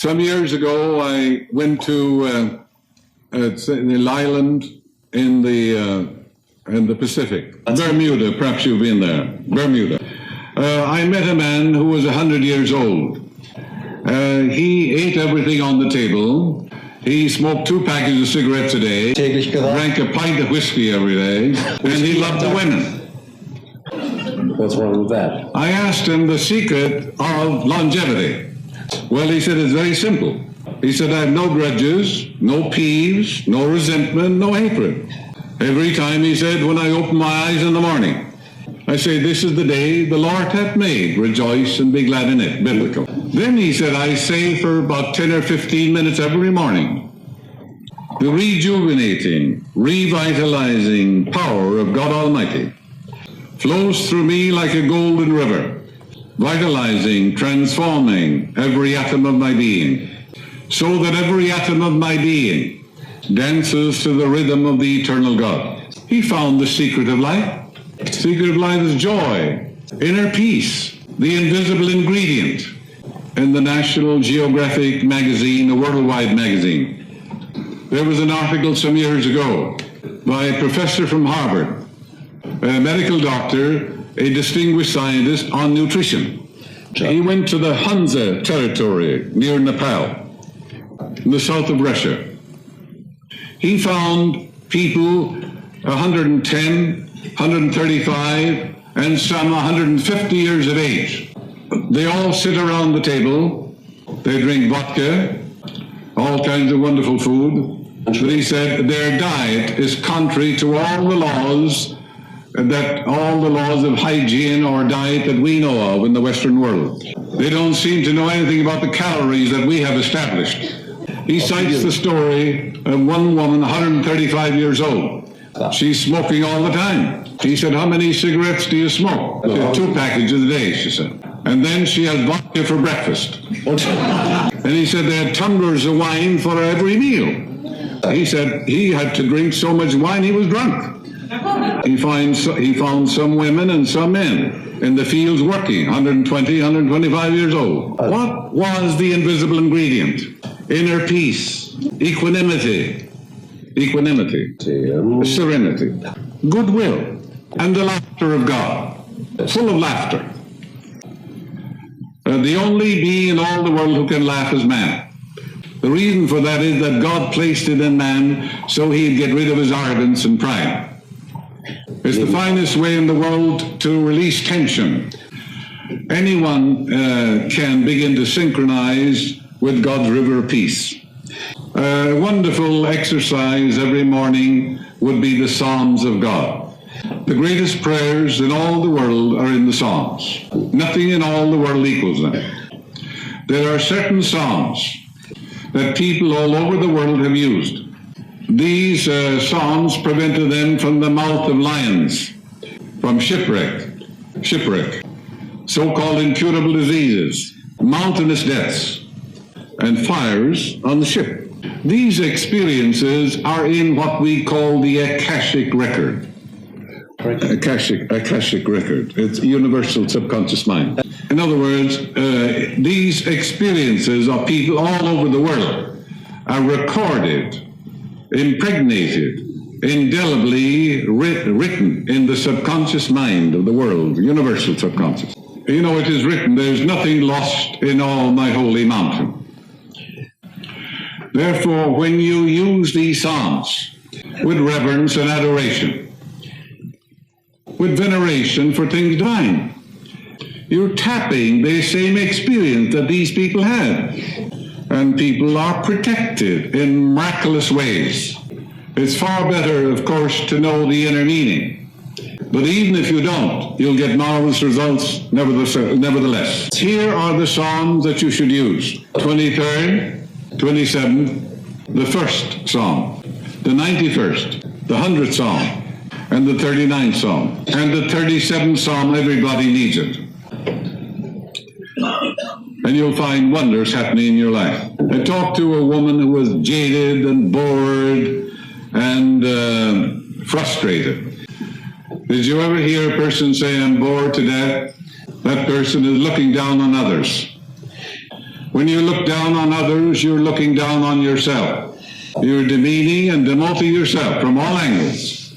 Some years ago, I went to an island in the Pacific, Bermuda. Perhaps you've been there, Bermuda. I met a man who was 100 years old. He ate everything on the table. He smoked 2 packages of cigarettes a day, drank a pint of whiskey every day, and he loved the women. What's wrong with that? I asked him the secret of longevity. Well, he said, it's very simple. He said, I have no grudges, no peeves, no resentment, no hatred. Every time, he said, when I open my eyes in the morning, I say, this is the day the Lord hath made. Rejoice and be glad in it. Biblical. Then he said, I say for about 10 or 15 minutes every morning, the rejuvenating, revitalizing power of God Almighty flows through me like a golden river, vitalizing, transforming every atom of my being, so that every atom of my being dances to the rhythm of the eternal God. He found the secret of life. The secret of life is joy, inner peace, the invisible ingredient. In the National Geographic magazine, a worldwide magazine, there was an article some years ago by a professor from Harvard, a medical doctor, a distinguished scientist on nutrition. He went to the Hunza territory near Nepal, in the south of Russia. He found people 110, 135, and some 150 years of age. They all sit around the table, they drink vodka, all kinds of wonderful food. But he said their diet is contrary to all the laws of hygiene or diet that we know of in the Western world. They don't seem to know anything about the calories that we have established. He cites the story of one woman, 135 years old. She's smoking all the time. He said, how many cigarettes do you smoke? She said, 2 packages a day, she said. And then she had vodka for breakfast. And he said they had tumblers of wine for every meal. He said he had to drink so much wine he was drunk. He found some women and some men in the fields working, 120, 125 years old. What was the invisible ingredient? Inner peace, equanimity, serenity, goodwill, and the laughter of God, full of laughter. The only being in all the world who can laugh is man. The reason for that is that God placed it in man so he'd get rid of his arrogance and pride. It's the finest way in the world to release tension. Anyone can begin to synchronize with God's river of peace. A wonderful exercise every morning would be the Psalms of God. The greatest prayers in all the world are in the Psalms. Nothing in all the world equals them. There are certain Psalms that people all over the world have used. These Psalms prevented them from the mouth of lions, from shipwreck, so-called incurable diseases, mountainous deaths, and fires on the ship. These experiences are in what we call the Akashic record. Akashic record. It's universal subconscious mind. In other words, these experiences of people all over the world are recorded, impregnated, indelibly written in the subconscious mind of the world, universal subconscious. You know, it is written, there's nothing lost in all my holy mountain. Therefore, when you use these Psalms with reverence and adoration, with veneration for things divine, you're tapping the same experience that these people had. And people are protected in miraculous ways. It's far better, of course, to know the inner meaning. But even if you don't, you'll get marvelous results nevertheless. Here are the Psalms that you should use. 23rd, 27th, the 1st Psalm, the 91st, the 100th Psalm, and the 39th Psalm. And the 37th Psalm, everybody needs it. And you'll find wonders happening in your life. I talked to a woman who was jaded and bored and frustrated. Did you ever hear a person say, I'm bored to death? That person is looking down on others. When you look down on others, you're looking down on yourself. You're demeaning and demoting yourself from all angles.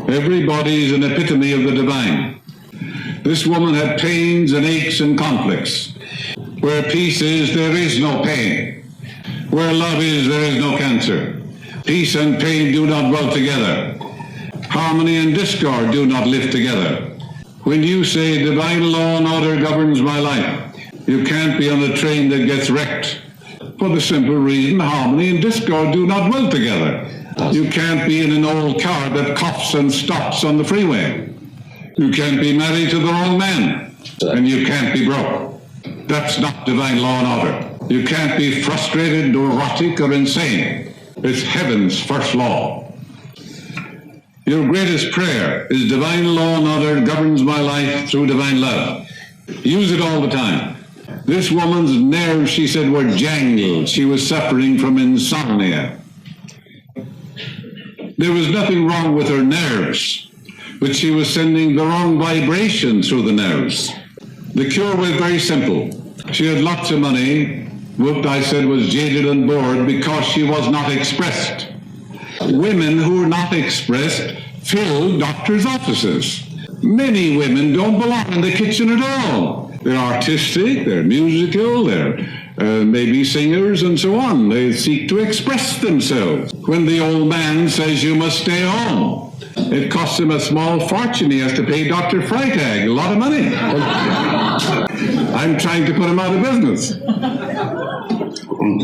Everybody is an epitome of the divine. This woman had pains and aches and conflicts. Where peace is, there is no pain. Where love is, there is no cancer. Peace and pain do not dwell together. Harmony and discord do not live together. When you say divine law and order governs my life, you can't be on a train that gets wrecked. For the simple reason, harmony and discord do not dwell together. You can't be in an old car that coughs and stops on the freeway. You can't be married to the wrong man, and you can't be broke. That's not divine law and order. You can't be frustrated, neurotic, or insane. It's heaven's first law. Your greatest prayer is divine law and order governs my life through divine love. Use it all the time. This woman's nerves, she said, were jangled. She was suffering from insomnia. There was nothing wrong with her nerves, but she was sending the wrong vibration through the nerves. The cure was very simple. She had lots of money, what I said was jaded and bored because she was not expressed. Women who are not expressed fill doctors' offices. Many women don't belong in the kitchen at all. They're artistic, they're musical, they're maybe singers and so on. They seek to express themselves. When the old man says you must stay home, it costs him a small fortune. He has to pay Dr. Freitag a lot of money. I'm trying to put him out of business.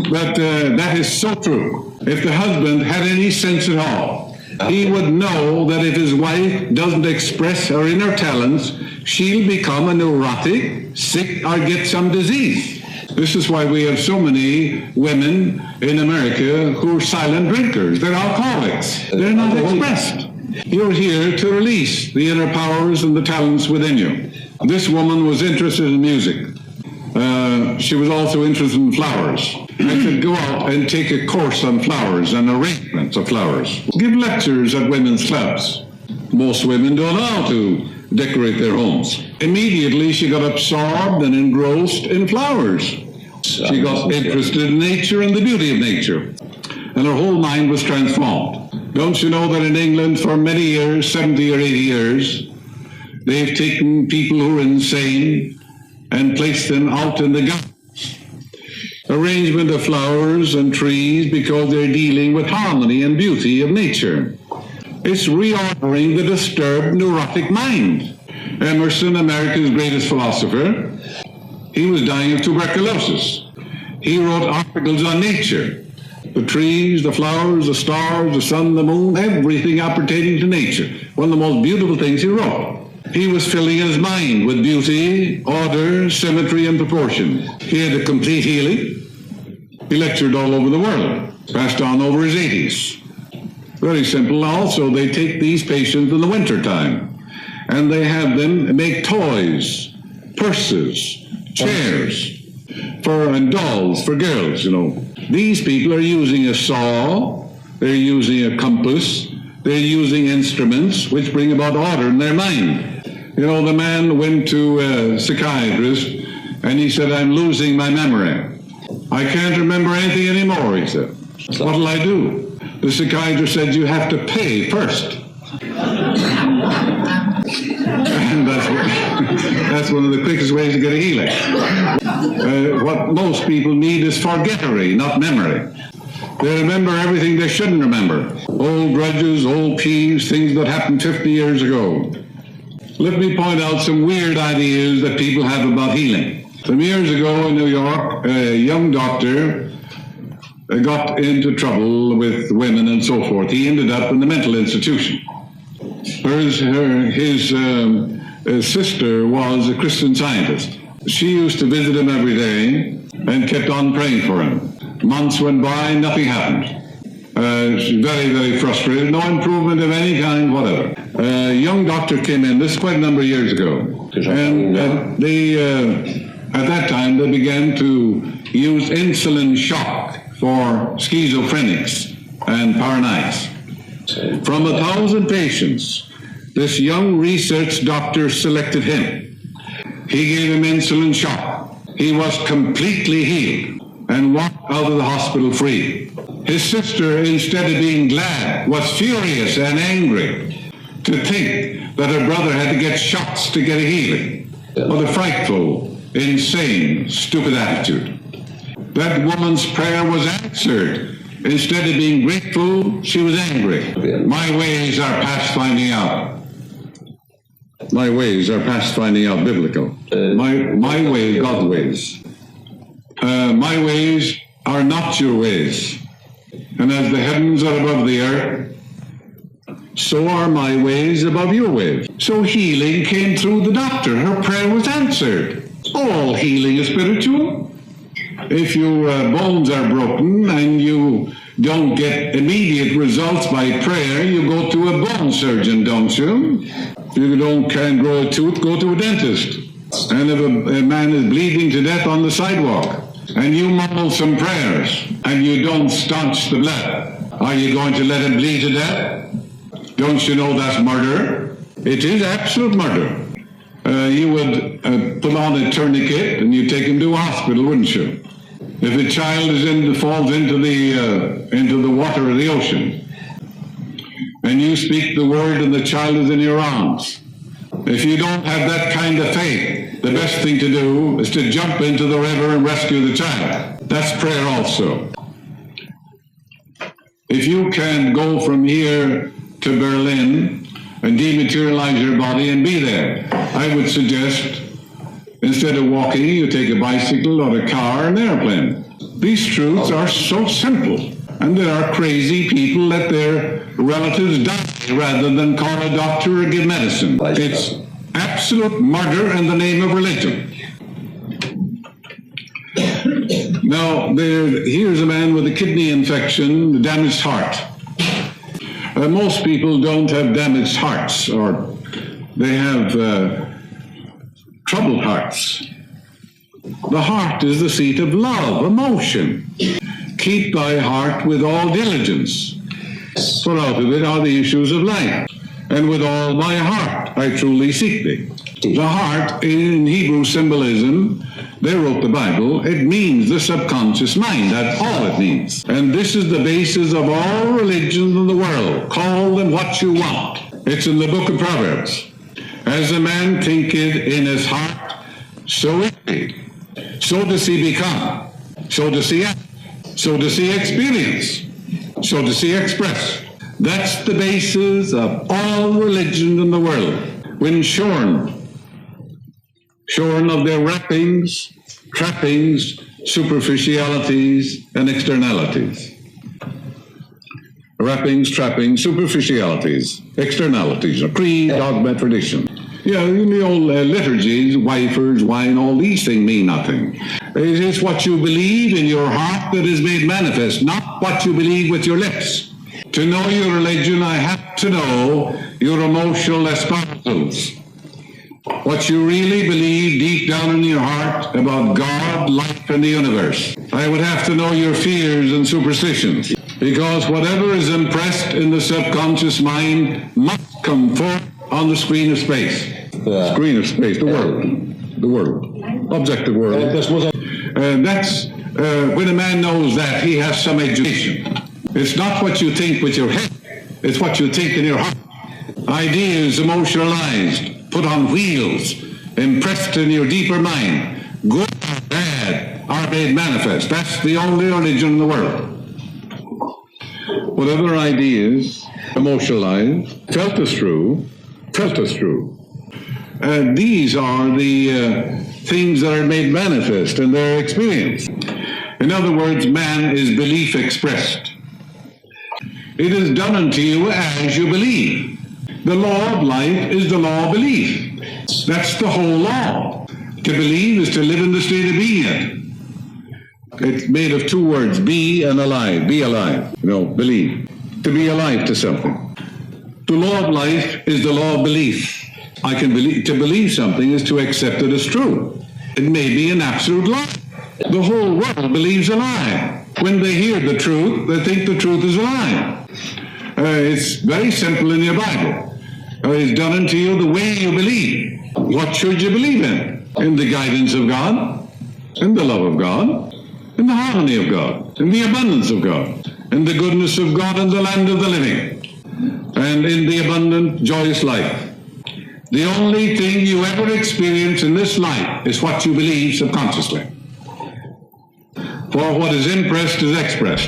But that is so true. If the husband had any sense at all, he would know that if his wife doesn't express her inner talents, she'll become a neurotic, sick, or get some disease. This is why we have so many women in America who are silent drinkers. They're alcoholics. They're not expressed. You're here to release the inner powers and the talents within you. This woman was interested in music. She was also interested in flowers. I said, go out and take a course on flowers and arrangements of flowers. Give lectures at women's clubs. Most women don't know how to decorate their homes. Immediately she got absorbed and engrossed in flowers. She got interested in nature and the beauty of nature. And her whole mind was transformed. Don't you know that in England for many years, 70 or 80 years, they've taken people who are insane and placed them out in the gardens. Arrangement of flowers and trees because they're dealing with harmony and beauty of nature. It's reordering the disturbed neurotic mind. Emerson, America's greatest philosopher, he was dying of tuberculosis. He wrote articles on nature. The trees, the flowers, the stars, the sun, the moon, everything appertaining to nature. One of the most beautiful things he wrote. He was filling his mind with beauty, order, symmetry, and proportion. He had a complete healing. He lectured all over the world, passed on over his 80s. Very simple. Also, they take these patients in the wintertime, and they have them make toys, purses, chairs, and dolls for girls, you know. These people are using a saw, they're using a compass, they're using instruments which bring about order in their mind. You know, the man went to a psychiatrist and he said, I'm losing my memory. I can't remember anything anymore, he said. What'll I do? The psychiatrist said, you have to pay first. And that's one of the quickest ways to get a healing. What most people need is forgettery, not memory. They remember everything they shouldn't remember. Old grudges, old peeves, things that happened 50 years ago. Let me point out some weird ideas that people have about healing. Some years ago in New York, a young doctor got into trouble with women and so forth. He ended up in the mental institution. His sister was a Christian Scientist. She used to visit him every day and kept on praying for him. Months went by, nothing happened. She was very, very frustrated, no improvement of any kind, whatever. A young doctor came in, this is quite a number of years ago, and at that time they began to use insulin shock for schizophrenics and paranoids. From 1,000 patients, this young research doctor selected him. He gave him insulin shock. he was completely healed and walked out of the hospital free. His sister, instead of being glad, was furious and angry to think that her brother had to get shots to get a healing. What a frightful, insane, stupid attitude. That woman's prayer was answered. Instead of being grateful, she was angry. My ways are past finding out. My ways are past finding out biblical. My way, God's ways. My ways are not your ways. And as the heavens are above the earth, so are my ways above your ways. So healing came through the doctor. Her prayer was answered. All healing is spiritual. If your bones are broken and you don't get immediate results by prayer, you go to a bone surgeon, don't you? If you can't grow a tooth, go to a dentist. And if a man is bleeding to death on the sidewalk, and you mumble some prayers, and you don't staunch the blood, are you going to let him bleed to death? Don't you know that's murder? It is absolute murder. You would put on a tourniquet and you take him to a hospital, wouldn't you? If a child falls into the water of the ocean, and you speak the word and the child is in your arms, if you don't have that kind of faith, the best thing to do is to jump into the river and rescue the child. That's prayer also. If you can go from here to Berlin and dematerialize your body and be there, I would suggest, instead of walking, you take a bicycle or a car or an airplane. These truths are so simple. And there are crazy people let their relatives die rather than call a doctor or give medicine. It's absolute murder in the name of religion. Now, here's a man with a kidney infection, a damaged heart. Most people don't have damaged hearts, or they have troubled hearts. The heart is the seat of love, emotion. Keep thy heart with all diligence, for out of it are the issues of life. And with all my heart I truly seek thee. The heart, in Hebrew symbolism, they wrote the Bible, it means the subconscious mind. That's all it means. And this is the basis of all religions in the world. Call them what you want. It's in the book of Proverbs. As a man thinketh in his heart, so is he. So does he become. So does he act. So does he experience. So does he express. That's the basis of all religions in the world. When shorn of their wrappings, trappings, superficialities, and externalities. Wrappings, trappings, superficialities, externalities, creed, dogma, tradition. Yeah, in the old liturgies, wafers, wine, all these things mean nothing. It is what you believe in your heart that is made manifest, not what you believe with your lips. To know your religion, I have to know your emotional espousals. What you really believe deep down in your heart about God, life, and the universe. I would have to know your fears and superstitions, because whatever is impressed in the subconscious mind must come forth on the screen of space. Screen of space, the world, objective world. That's when a man knows that, he has some education. It's not what you think with your head, it's what you think in your heart. Ideas emotionalized, put on wheels, impressed in your deeper mind, good or bad, are made manifest. That's the only religion in the world. Whatever ideas emotionalized, felt as true. These are the things that are made manifest in their experience. In other words, man is belief expressed. It is done unto you as you believe. The law of life is the law of belief. That's the whole law. To believe is to live in the state of being it. It's made of two words, be and alive. Be alive. Believe. To be alive to something. The law of life is the law of belief. To believe something is to accept it as true. It may be an absolute lie. The whole world believes a lie. When they hear the truth, they think the truth is a lie. It's very simple in your Bible. It's done unto you the way you believe. What should you believe in? In the guidance of God. in the love of God, in the harmony of God, in the abundance of God, in the goodness of God, in the land of the living, and in the abundant, joyous life. The only thing you ever experience in this life is what you believe subconsciously. For what is impressed is expressed.